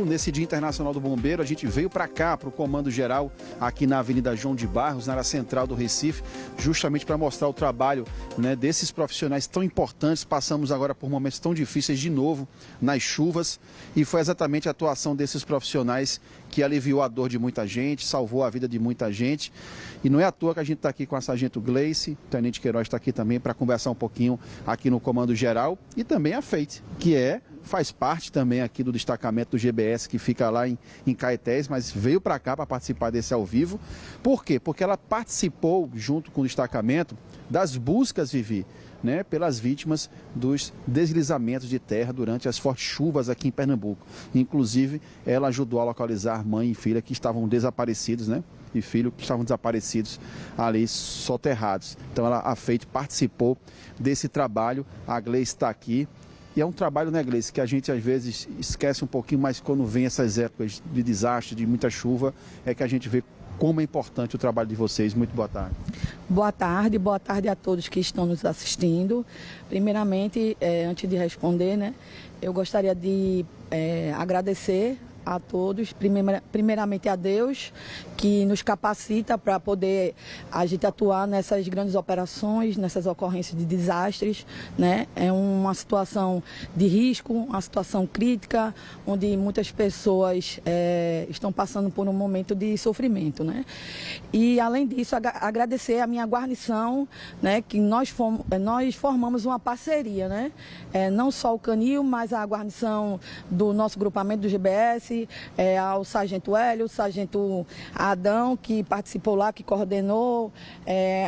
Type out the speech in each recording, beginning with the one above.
Nesse Dia Internacional do Bombeiro, a gente veio para cá, para o Comando Geral, aqui na Avenida João de Barros, na área central do Recife, justamente para mostrar o trabalho, né, desses profissionais tão importantes. Passamos agora por momentos tão difíceis de novo, nas chuvas, e foi exatamente a atuação desses profissionais que aliviou a dor de muita gente, salvou a vida de muita gente. E não é à toa que a gente está aqui com a Sargento Gleice, o Tenente Queiroz está aqui também para conversar um pouquinho aqui no Comando Geral, e também a FEIT, que faz parte também aqui do destacamento do GBS, que fica lá em Caetés, mas veio para cá para participar desse ao vivo. Por quê? Porque ela participou, junto com o destacamento, das buscas, Vivi, né, pelas vítimas dos deslizamentos de terra durante as fortes chuvas aqui em Pernambuco. Inclusive, ela ajudou a localizar mãe e filha que estavam desaparecidos, né? E filho que estavam desaparecidos ali, soterrados. Então, a FEIT participou desse trabalho, a Gleice está aqui. E é um trabalho, né, Gleice, que a gente às vezes esquece um pouquinho, mas quando vem essas épocas de desastre, de muita chuva, é que a gente vê como é importante o trabalho de vocês. Muito boa tarde. Boa tarde a todos que estão nos assistindo. Primeiramente, antes de responder, né, eu gostaria de agradecer a todos, primeiramente a Deus, que nos capacita para poder a gente atuar nessas grandes operações, nessas ocorrências de desastres, né? É uma situação de risco, uma situação crítica, onde muitas pessoas estão passando por um momento de sofrimento, né? E, além disso, agradecer a minha guarnição, né? Que nós formamos uma parceria, né? Não só o Canil, mas a guarnição do nosso grupamento do GBS, ao Sargento Hélio, o Sargento Adão, que participou lá, que coordenou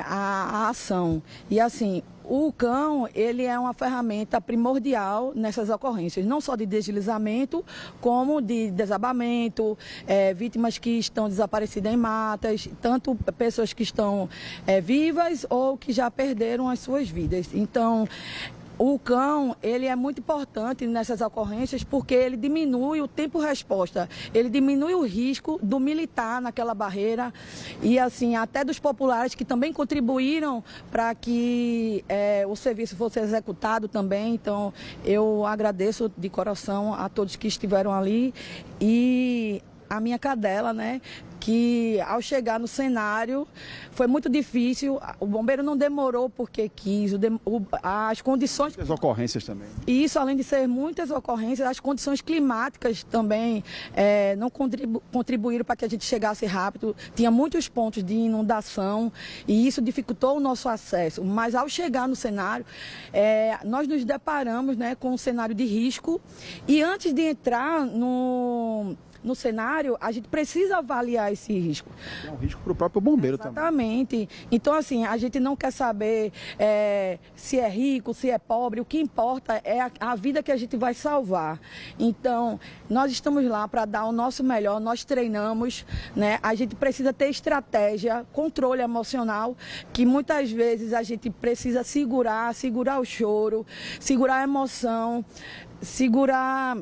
a ação. E assim, o cão, ele é uma ferramenta primordial nessas ocorrências, não só de deslizamento, como de desabamento, vítimas que estão desaparecidas em matas, tanto pessoas que estão vivas ou que já perderam as suas vidas. Então, o cão, ele é muito importante nessas ocorrências porque ele diminui o tempo-resposta, ele diminui o risco do militar naquela barreira e, assim, até dos populares que também contribuíram para que o serviço fosse executado também. Então, eu agradeço de coração a todos que estiveram ali e a minha cadela, né, que ao chegar no cenário foi muito difícil. O bombeiro não demorou porque quis, as condições... Muitas ocorrências também. E isso, além de ser muitas ocorrências, as condições climáticas também não contribuíram para que a gente chegasse rápido. Tinha muitos pontos de inundação e isso dificultou o nosso acesso. Mas ao chegar no cenário, nós nos deparamos, né, com um cenário de risco e antes de entrar no cenário, a gente precisa avaliar esse risco. É um risco para o próprio bombeiro. Exatamente. Também. Então, assim, a gente não quer saber se é rico, se é pobre. O que importa é a vida que a gente vai salvar. Então, nós estamos lá para dar o nosso melhor, nós treinamos, né? A gente precisa ter estratégia, controle emocional, que muitas vezes a gente precisa segurar o choro, segurar a emoção, segurar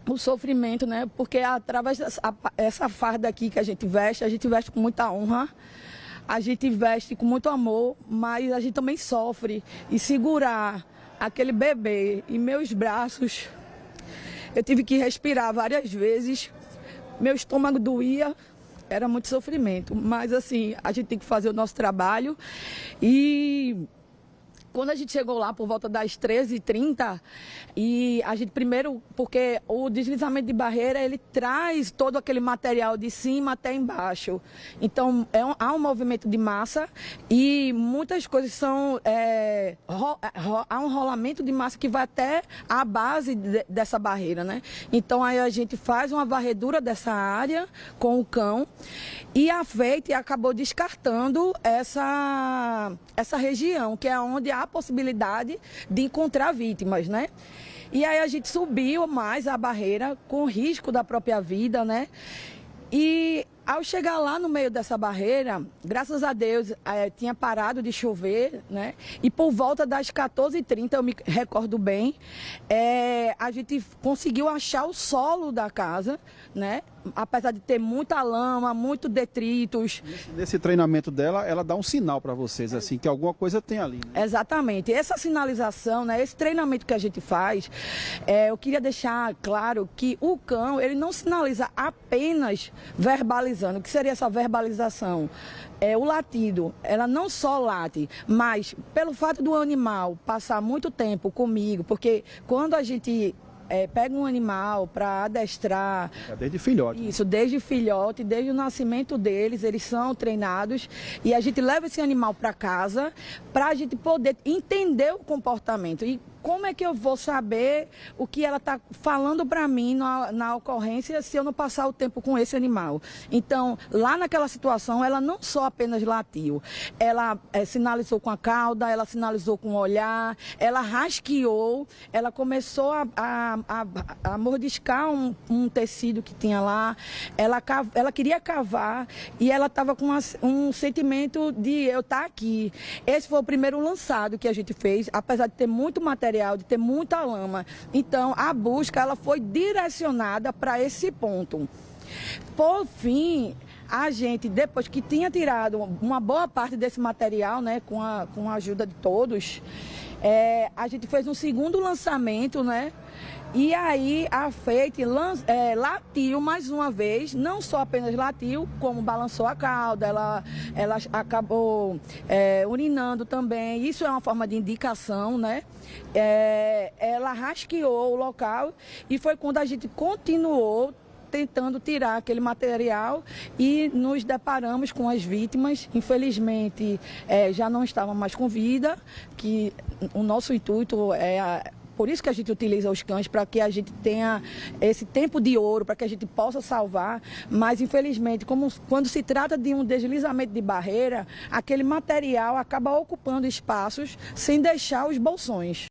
o sofrimento, né? Porque através dessa farda aqui que a gente veste com muita honra, a gente veste com muito amor, mas a gente também sofre. E segurar aquele bebê em meus braços, eu tive que respirar várias vezes, meu estômago doía, era muito sofrimento. Mas assim, a gente tem que fazer o nosso trabalho e... Quando a gente chegou lá por volta das 13h30, e a gente primeiro, porque o deslizamento de barreira, ele traz todo aquele material de cima até embaixo. Então, há um movimento de massa e muitas coisas são... há um rolamento de massa que vai até a base dessa barreira, né? Então, aí a gente faz uma varredura dessa área com o cão e a FEIT acabou descartando essa região, que é onde há a possibilidade de encontrar vítimas, né? E aí a gente subiu mais a barreira com risco da própria vida, né? E ao chegar lá no meio dessa barreira, graças a Deus, tinha parado de chover, né? E por volta das 14h30, eu me recordo bem, a gente conseguiu achar o solo da casa, né? Apesar de ter muita lama, muito detritos. Nesse treinamento dela, ela dá um sinal para vocês, assim, que alguma coisa tem ali, né? Exatamente. Essa sinalização, né, esse treinamento que a gente faz, eu queria deixar claro que o cão, ele não sinaliza apenas verbalizando. O que seria essa verbalização? O latido, ela não só late, mas pelo fato do animal passar muito tempo comigo, porque quando a gente pega um animal para adestrar. Desde filhote. Isso, desde filhote, desde o nascimento deles, eles são treinados e a gente leva esse animal para casa para a gente poder entender o comportamento. E como é que eu vou saber o que ela está falando para mim na ocorrência se eu não passar o tempo com esse animal? Então, lá naquela situação, ela não só apenas latiu, ela sinalizou com a cauda, ela sinalizou com o olhar, ela rasqueou, ela começou a mordiscar um tecido que tinha lá, ela queria cavar e ela estava com um sentimento de eu estar aqui. Esse foi o primeiro lançado que a gente fez, apesar de ter muito material, de ter muita lama. Então, a busca ela foi direcionada para esse ponto. Por fim, a gente, depois que tinha tirado uma boa parte desse material, né, com a ajuda de todos, a gente fez um segundo lançamento, né? E aí a Fate latiu mais uma vez, não só apenas latiu, como balançou a cauda, ela acabou urinando também, isso é uma forma de indicação, né? Ela rasqueou o local e foi quando a gente continuou tentando tirar aquele material e nos deparamos com as vítimas. Infelizmente, já não estavam mais com vida, que o nosso intuito por isso que a gente utiliza os cães, para que a gente tenha esse tempo de ouro, para que a gente possa salvar. Mas, infelizmente, quando se trata de um deslizamento de barreira, aquele material acaba ocupando espaços sem deixar os bolsões.